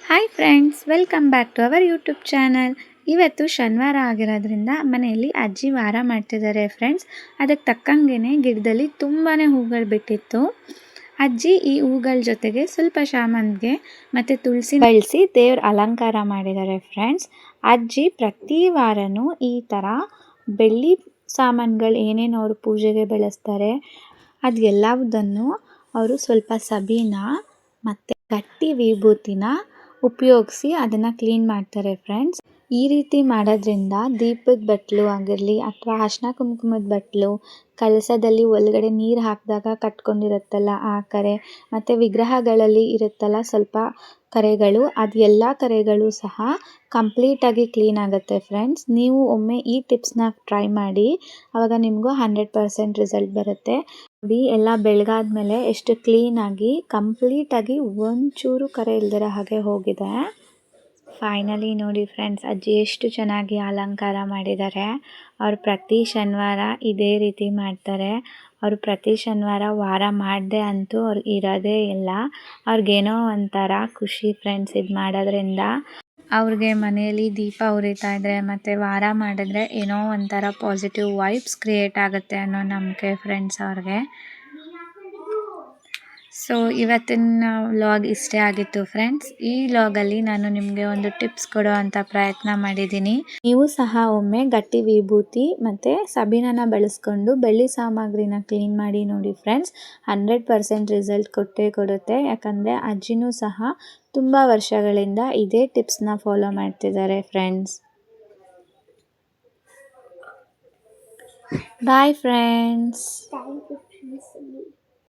Hi friends, welcome back to our YouTube channel. ಇವತ್ತು ಶನಿವಾರ ಆಗಿರೋದ್ರಿಂದ ಮನೆಯಲ್ಲಿ ಅಜ್ಜಿ ವಾರ ಮಾಡ್ತಿದ್ದಾರೆ ಫ್ರೆಂಡ್ಸ್. ಅದಕ್ಕೆ ತಕ್ಕಂಗೆ ಗಿಡದಲ್ಲಿ ತುಂಬಾ ಹೂಗಳು ಬಿಟ್ಟಿತ್ತು. ಅಜ್ಜಿ ಈ ಹೂಗಳ ಜೊತೆಗೆ ಸ್ವಲ್ಪ ಶಾಮಂತಿಗೆ ಮತ್ತು ತುಳಸಿ ಬಳಸಿ ದೇವ್ರ ಅಲಂಕಾರ ಮಾಡಿದ್ದಾರೆ ಫ್ರೆಂಡ್ಸ್. ಅಜ್ಜಿ ಪ್ರತಿ ವಾರನೂ ಈ ಥರ ಬೆಳ್ಳಿ ಸಾಮಾನುಗಳು ಏನೇನು ಅವರು ಪೂಜೆಗೆ ಬಳಸ್ತಾರೆ ಅದೆಲ್ಲವುದನ್ನು ಅವರು ಸ್ವಲ್ಪ ಸಬೀನ ಮತ್ತು ಗಟ್ಟಿ ವಿಭೂತಿನ ಉಪಯೋಗಿಸಿ ಅದನ್ನು ಕ್ಲೀನ್ ಮಾಡ್ತಾರೆ ಫ್ರೆಂಡ್ಸ್. ಈ ರೀತಿ ಮಾಡೋದ್ರಿಂದ ದೀಪದ ಬಟ್ಟಲು ಆಗಿರಲಿ ಅಥವಾ ಅರಿಶಿನ ಕುಂಕುಮದ ಬಟ್ಟಲು, ಕಳಸದಲ್ಲಿ ಒಳಗಡೆ ನೀರು ಹಾಕಿದಾಗ ಕಟ್ಕೊಂಡಿರುತ್ತಲ್ಲ ಆ ಕರೆ, ಮತ್ತು ವಿಗ್ರಹಗಳಲ್ಲಿ ಇರುತ್ತಲ್ಲ ಸ್ವಲ್ಪ ಕರೆಗಳು, ಅದೆಲ್ಲ ಕರೆಗಳು ಸಹ ಕಂಪ್ಲೀಟಾಗಿ ಕ್ಲೀನ್ ಆಗುತ್ತೆ ಫ್ರೆಂಡ್ಸ್. ನೀವು ಒಮ್ಮೆ ಈ ಟಿಪ್ಸ್ನ ಟ್ರೈ ಮಾಡಿ, ಆವಾಗ ನಿಮಗೂ 100% ರಿಸಲ್ಟ್ ಬರುತ್ತೆ. ನೋಡಿ, ಎಲ್ಲ ಬೆಳಗಾದ್ಮೇಲೆ ಎಷ್ಟು ಕ್ಲೀನಾಗಿ ಕಂಪ್ಲೀಟಾಗಿ ಒಂಚೂರು ಕರೆ ಇಲ್ದಿರ ಹಾಗೆ ಹೋಗಿದೆ. ಫೈನಲಿ ನೋಡಿ ಫ್ರೆಂಡ್ಸ್, ಅಜ್ಜಿ ಎಷ್ಟು ಚೆನ್ನಾಗಿ ಅಲಂಕಾರ ಮಾಡಿದ್ದಾರೆ. ಅವರು ಪ್ರತಿ ಶನಿವಾರ ಇದೇ ರೀತಿ ಮಾಡ್ತಾರೆ. ಅವರು ಪ್ರತಿ ಶನಿವಾರ ವಾರ ಮಾಡದೆ ಅಂತೂ ಅವ್ರು ಇರೋದೇ ಇಲ್ಲ. ಅವ್ರಿಗೇನೋ ಒಂಥರ ಖುಷಿ ಫ್ರೆಂಡ್ಸ್ ಇದು ಮಾಡೋದ್ರಿಂದ. ಅವ್ರಿಗೆ ಮನೆಯಲ್ಲಿ ದೀಪ ಉರಿತಾ ಇದ್ರೆ ಮತ್ತು ವಾರ ಮಾಡಿದ್ರೆ ಏನೋ ಒಂಥರ ಪಾಸಿಟಿವ್ ವೈಬ್ಸ್ ಕ್ರಿಯೇಟ್ ಆಗುತ್ತೆ ಅನ್ನೋ ನಂಬಿಕೆ ಫ್ರೆಂಡ್ಸ್ ಅವ್ರಿಗೆ. ಸೊ ಇವತ್ತಿನ ವ್ಲಾಗ್ ಇಷ್ಟೇ ಆಗಿತ್ತು ಫ್ರೆಂಡ್ಸ್. ಈ ವ್ಲಾಗಲ್ಲಿ ನಾನು ನಿಮಗೆ ಒಂದು ಟಿಪ್ಸ್ ಕೊಡೋ ಅಂಥ ಪ್ರಯತ್ನ ಮಾಡಿದ್ದೀನಿ. ನೀವು ಸಹ ಒಮ್ಮೆ ಗಟ್ಟಿ ವಿಭೂತಿ ಮತ್ತು ಸಬೀನನ ಬಳಸ್ಕೊಂಡು ಬೆಳ್ಳಿ ಸಾಮಗ್ರಿನ ಕ್ಲೀನ್ ಮಾಡಿ ನೋಡಿ ಫ್ರೆಂಡ್ಸ್. 100% ರಿಸಲ್ಟ್ ಕೊಟ್ಟೇ ಕೊಡುತ್ತೆ. ಯಾಕಂದರೆ ಅಜ್ಜಿನೂ ಸಹ ತುಂಬ ವರ್ಷಗಳಿಂದ ಇದೇ ಟಿಪ್ಸ್ನ ಫಾಲೋ ಮಾಡ್ತಿದ್ದಾರೆ ಫ್ರೆಂಡ್ಸ್. Bye friends.